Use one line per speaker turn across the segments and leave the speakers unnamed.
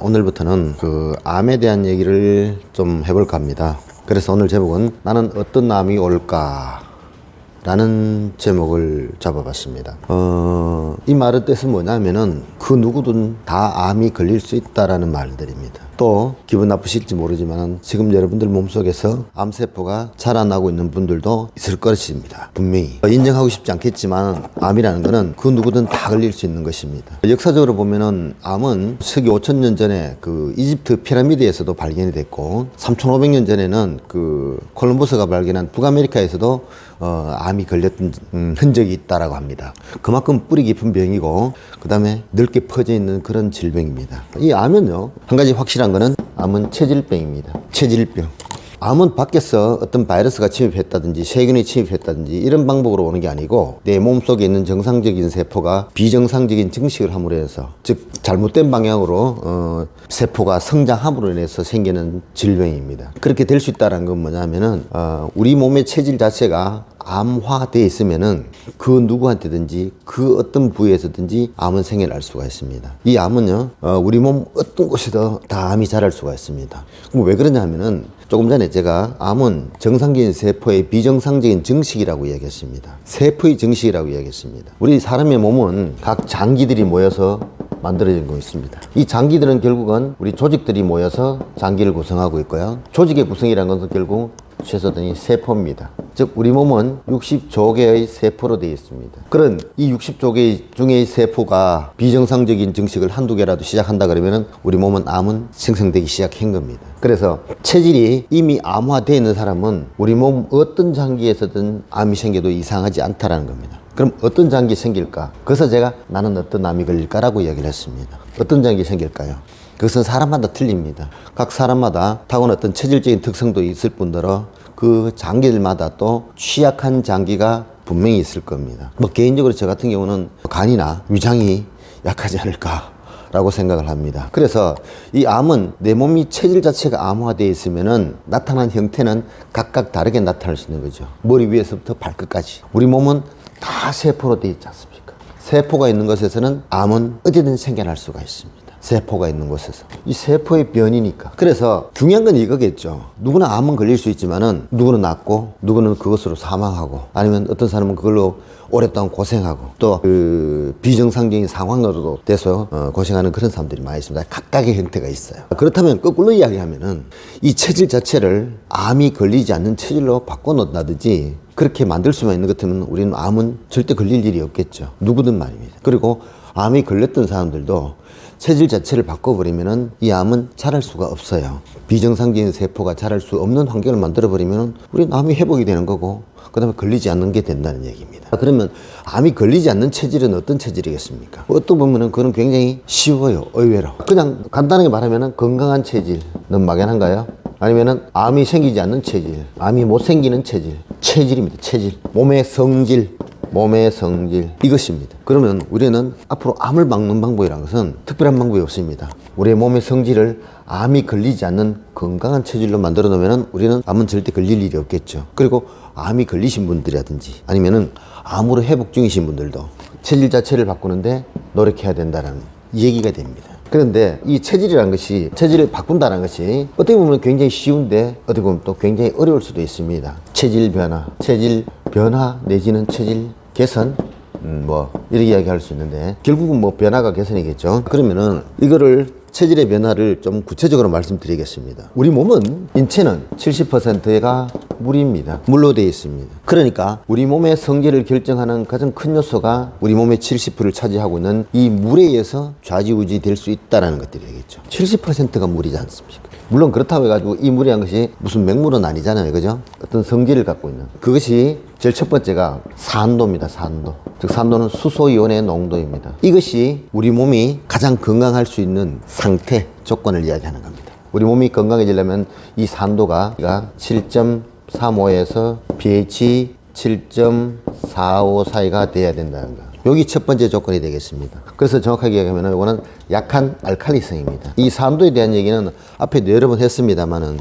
오늘부터는 암에 대한 얘기를 좀 해볼까 합니다. 그래서 오늘 제목은 나는 어떤 암이 올까? 라는 제목을 잡아봤습니다. 이 말의 뜻은 뭐냐면은 그 누구든 다 암이 걸릴 수 있다라는 말들입니다. 또 기분 나쁘실지 모르지만 지금 여러분들 몸속에서 암세포가 자라나고 있는 분들도 있을 것입니다. 분명히 인정하고 싶지 않겠지만 암이라는 것은 그 누구든 다 걸릴 수 있는 것입니다. 역사적으로 보면은 암은 서기 5,000년 전에 이집트 피라미드에서도 발견이 됐고 3,500년 전에는 콜럼버스가 발견한 북아메리카에서도 암이 걸렸던 흔적이 있다라고 합니다. 그만큼 뿌리 깊은 병이고 그 다음에 넓게 퍼져 있는 그런 질병입니다. 이 암은요, 한 가지 확실한 거는 암은 체질병입니다. 체질병. 암은 밖에서 어떤 바이러스가 침입했다든지 세균이 침입했다든지 이런 방법으로 오는 게 아니고 내 몸속에 있는 정상적인 세포가 비정상적인 증식을 함으로 해서, 즉 잘못된 방향으로 세포가 성장함으로 인해서 생기는 질병입니다. 그렇게 될 수 있다는 건 뭐냐면은 우리 몸의 체질 자체가 암화되어 있으면은 그 누구한테든지 그 어떤 부위에서든지 암은 생겨날 수가 있습니다. 이 암은요, 우리 몸 어떤 곳에도 다 암이 자랄 수가 있습니다. 그럼 왜 그러냐면은 조금 전에 제가 암은 정상적인 세포의 비정상적인 증식이라고 이야기했습니다. 세포의 증식이라고 이야기했습니다. 우리 사람의 몸은 각 장기들이 모여서 만들어진 거 있습니다. 이 장기들은 결국은 우리 조직들이 모여서 장기를 구성하고 있고요. 조직의 구성이라는 것은 결국 최소한이 세포입니다. 즉 우리 몸은 60조 개의 세포로 되어 있습니다. 그런 이 60조 개 중의 세포가 비정상적인 증식을 한두 개라도 시작한다 그러면 우리 몸은 암은 생성되기 시작한 겁니다. 그래서 체질이 이미 암화되어 있는 사람은 우리 몸 어떤 장기에서든 암이 생겨도 이상하지 않다라는 겁니다. 그럼 어떤 장기 생길까? 그래서 제가 나는 어떤 암이 걸릴까라고 이야기를 했습니다. 어떤 장기 생길까요? 그것은 사람마다 틀립니다. 각 사람마다 타고난 어떤 체질적인 특성도 있을 뿐더러 그 장기들마다 또 취약한 장기가 분명히 있을 겁니다. 개인적으로 저 같은 경우는 간이나 위장이 약하지 않을까라고 생각을 합니다. 그래서 이 암은 내 몸이 체질 자체가 암화되어 있으면은 나타난 형태는 각각 다르게 나타날 수 있는 거죠. 머리 위에서부터 발끝까지. 우리 몸은 다 세포로 되어 있지 않습니까? 세포가 있는 곳에서는 암은 어디든 생겨날 수가 있습니다. 세포가 있는 곳에서. 이 세포의 변이니까. 그래서 중요한 건 이거겠죠. 누구나 암은 걸릴 수 있지만은 누구는 낫고 누구는 그것으로 사망하고 아니면 어떤 사람은 그걸로 오랫동안 고생하고 또 비정상적인 상황으로도 돼서 고생하는 그런 사람들이 많이 있습니다. 각각의 형태가 있어요. 그렇다면 거꾸로 이야기하면은 이 체질 자체를 암이 걸리지 않는 체질로 바꿔놓는다든지 그렇게 만들 수만 있는 것 같으면 우리는 암은 절대 걸릴 일이 없겠죠. 누구든 말입니다. 그리고 암이 걸렸던 사람들도 체질 자체를 바꿔버리면은 이 암은 자랄 수가 없어요. 비정상적인 세포가 자랄 수 없는 환경을 만들어버리면은 우리는 암이 회복이 되는 거고 그 다음에 걸리지 않는 게 된다는 얘기입니다. 그러면 암이 걸리지 않는 체질은 어떤 체질이겠습니까? 어떤 보면은 그건 굉장히 쉬워요. 의외로. 그냥 간단하게 말하면은 건강한 체질. 너무 막연한가요? 아니면은 암이 생기지 않는 체질, 암이 못 생기는 체질. 체질입니다. 체질. 몸의 성질. 이것입니다. 그러면 우리는 앞으로 암을 막는 방법이라는 것은 특별한 방법이 없습니다. 우리의 몸의 성질을 암이 걸리지 않는 건강한 체질로 만들어 놓으면 우리는 암은 절대 걸릴 일이 없겠죠. 그리고 암이 걸리신 분들이라든지 아니면은 암으로 회복 중이신 분들도 체질 자체를 바꾸는데 노력해야 된다는 얘기가 됩니다. 그런데 이 체질이라는 것이, 체질을 바꾼다는 것이 어떻게 보면 굉장히 쉬운데 어떻게 보면 또 굉장히 어려울 수도 있습니다. 체질 변화 내지는 체질 개선, 이렇게 이야기할 수 있는데 결국은 변화가 개선이겠죠. 그러면은 이거를 체질의 변화를 좀 구체적으로 말씀드리겠습니다. 우리 몸은, 인체는 70%가 물입니다. 물로 되어 있습니다. 그러니까 우리 몸의 성질을 결정하는 가장 큰 요소가 우리 몸의 70%를 차지하고 있는 이 물에 의해서 좌지우지 될 수 있다는 것들이 되겠죠. 70%가 물이지 않습니까? 물론 그렇다고 해가지고 이 물이라는 것이 무슨 맹물은 아니잖아요. 그죠? 어떤 성질을 갖고 있는. 그것이 제일 첫 번째가 산도입니다. 산도. 즉 산도는 수소이온의 농도입니다. 이것이 우리 몸이 가장 건강할 수 있는 상태, 조건을 이야기하는 겁니다. 우리 몸이 건강해지려면 이 산도가 7.35에서 pH 7.45 사이가 돼야 된다는 거. 여기 첫 번째 조건이 되겠습니다. 그래서 정확하게 얘기하면 이거는 약한 알칼리성입니다. 이 산도에 대한 얘기는 앞에도 여러 번 했습니다만은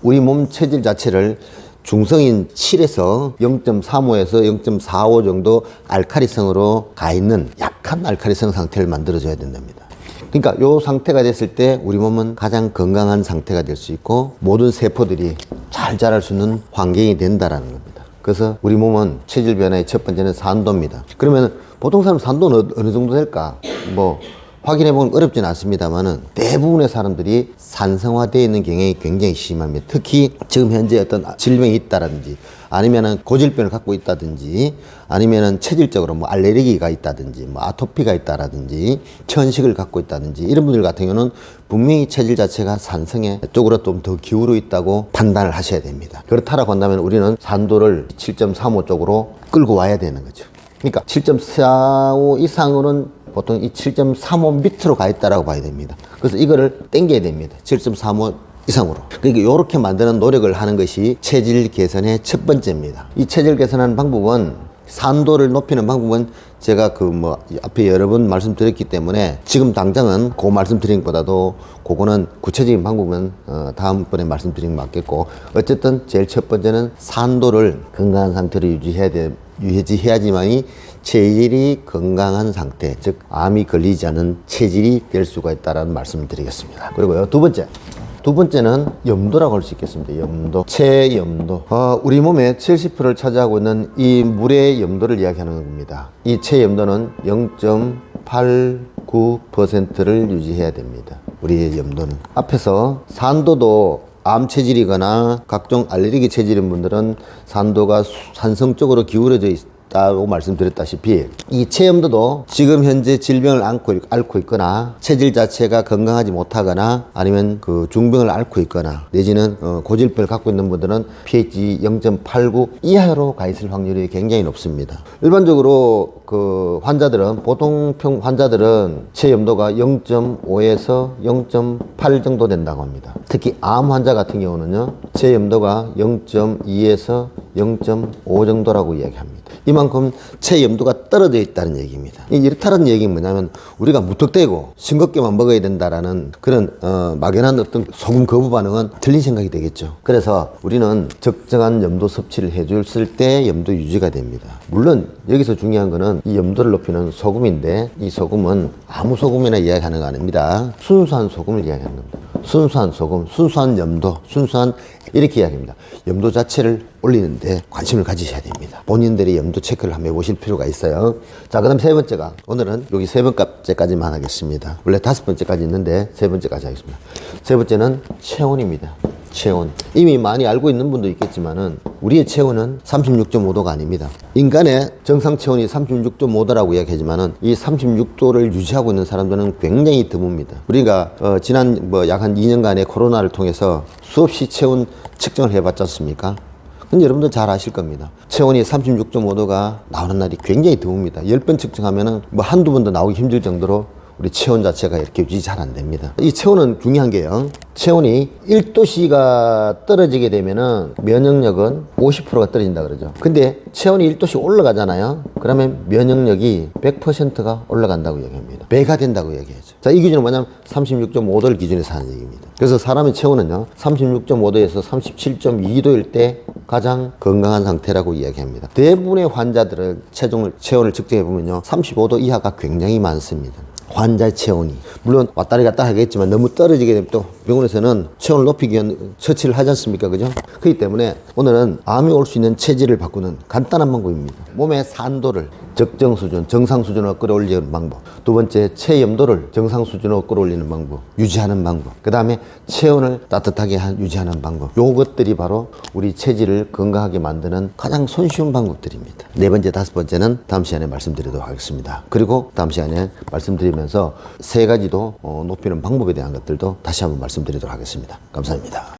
우리 몸 체질 자체를 중성인 7에서 0.35에서 0.45 정도 알칼리성으로 가 있는 약한 알칼리성 상태를 만들어줘야 된답니다. 그러니까 이 상태가 됐을 때 우리 몸은 가장 건강한 상태가 될 수 있고 모든 세포들이 잘 자랄 수 있는 환경이 된다라는 겁니다. 그래서 우리 몸은 체질 변화의 첫 번째는 산도입니다. 그러면 보통 사람 산도는 어느 정도 될까? 뭐 확인해보면 어렵진 않습니다만은 대부분의 사람들이 산성화되어 있는 경향이 굉장히 심합니다. 특히 지금 현재 어떤 질병이 있다든지 아니면은 고질병을 갖고 있다든지 아니면은 체질적으로 뭐 알레르기가 있다든지 뭐 아토피가 있다라든지 천식을 갖고 있다든지 이런 분들 같은 경우는 분명히 체질 자체가 산성에 쪽으로 좀 더 기울어 있다고 판단을 하셔야 됩니다. 그렇다라고 한다면 우리는 산도를 7.35 쪽으로 끌고 와야 되는 거죠. 그러니까 7.45 이상으로는 보통 이 7.35 밑으로 가 있다라고 봐야 됩니다. 그래서 이거를 당겨야 됩니다. 7.35 이상으로. 그러니까 이렇게 만드는 노력을 하는 것이 체질 개선의 첫 번째입니다. 이 체질 개선하는 방법은 산도를 높이는 방법은 제가 앞에 여러 번 말씀드렸기 때문에 지금 당장은 그 말씀드린 것보다도 그거는 구체적인 방법은 다음번에 말씀드리는 게 맞겠고 어쨌든 제일 첫 번째는 산도를 건강한 상태로 유지해야지만이 체질이 건강한 상태, 즉 암이 걸리지 않은 체질이 될 수가 있다는 말씀을 드리겠습니다. 그리고요, 두 번째는 염도라고 할 수 있겠습니다. 염도, 체염도. 우리 몸의 70%를 차지하고 있는 이 물의 염도를 이야기하는 겁니다. 이 체염도는 0.89%를 유지해야 됩니다. 우리의 염도는. 앞에서 산도도 암 체질이거나 각종 알레르기 체질인 분들은 산도가 산성적으로 기울어져 있다고 말씀드렸다시피 이 체염도도 지금 현재 질병을 앓고 있거나 체질 자체가 건강하지 못하거나 아니면 그 중병을 앓고 있거나 내지는 고질병을 갖고 있는 분들은 pH 0.89 이하로 가 있을 확률이 굉장히 높습니다. 일반적으로 그 보통 환자들은 체염도가 0.5에서 0.8 정도 된다고 합니다. 특히 암 환자 같은 경우는요, 체염도가 0.2에서 0.5 정도라고 이야기합니다. 이만큼 체염도가 떨어져 있다는 얘기입니다. 이렇다는 얘기는 뭐냐면 우리가 무턱대고 싱겁게만 먹어야 된다라는 그런 막연한 어떤 소금 거부 반응은 틀린 생각이 되겠죠. 그래서 우리는 적정한 염도 섭취를 해줬을 때 염도 유지가 됩니다. 물론 여기서 중요한 거는 이 염도를 높이는 소금인데 이 소금은 아무 소금이나 이야기하는 거 아닙니다. 순수한 소금을 이야기하는 겁니다. 순수한 소금, 순수한 염도, 이렇게 이야기합니다. 염도 자체를 올리는데 관심을 가지셔야 됩니다. 본인들이 염도 체크를 한번 해보실 필요가 있어요. 자, 그 다음 세 번째가, 오늘은 여기 세 번째까지만 하겠습니다. 원래 5번째까지 있는데 세 번째까지 하겠습니다. 세 번째는 체온입니다. 체온. 이미 많이 알고 있는 분도 있겠지만은 우리의 체온은 36.5도가 아닙니다. 인간의 정상 체온이 36.5도라고 이야기하지만은 이 36도를 유지하고 있는 사람들은 굉장히 드뭅니다. 우리가 지난 약 한 2년간의 코로나를 통해서 수없이 체온 측정을 해봤지 않습니까? 근데 여러분들 잘 아실 겁니다. 체온이 36.5도가 나오는 날이 굉장히 드뭅니다. 10번 측정하면은 한두 번도 나오기 힘들 정도로 우리 체온 자체가 이렇게 유지 잘 안 됩니다. 이 체온은 중요한 게요. 체온이 1도씨가 떨어지게 되면은 면역력은 50%가 떨어진다 그러죠. 근데 체온이 1도씩 올라가잖아요. 그러면 면역력이 100%가 올라간다고 얘기합니다. 배가 된다고 얘기하죠. 자, 이 기준은 뭐냐면 36.5도를 기준해서 하는 얘기입니다. 그래서 사람의 체온은요, 36.5도에서 37.2도일 때 가장 건강한 상태라고 이야기합니다. 대부분의 환자들은 체온을 측정해보면요, 35도 이하가 굉장히 많습니다. 환자의 체온이 물론 왔다리 갔다 하겠지만 너무 떨어지게 되면 또 병원에서는 체온을 높이기 위한 처치를 하지 않습니까? 그죠? 그렇기 때문에 오늘은 암이 올 수 있는 체질을 바꾸는 간단한 방법입니다. 몸의 산도를 적정 수준, 정상 수준으로 끌어올리는 방법. 두 번째, 체염도를 정상 수준으로 끌어올리는 방법, 유지하는 방법. 그 다음에 체온을 따뜻하게 유지하는 방법. 요것들이 바로 우리 체질을 건강하게 만드는 가장 손쉬운 방법들입니다. 네 번째, 다섯 번째는 다음 시간에 말씀드리도록 하겠습니다. 그리고 다음 시간에 말씀드리면서 세 가지도 높이는 방법에 대한 것들도 다시 한번 말씀드리도록 하겠습니다. 감사합니다.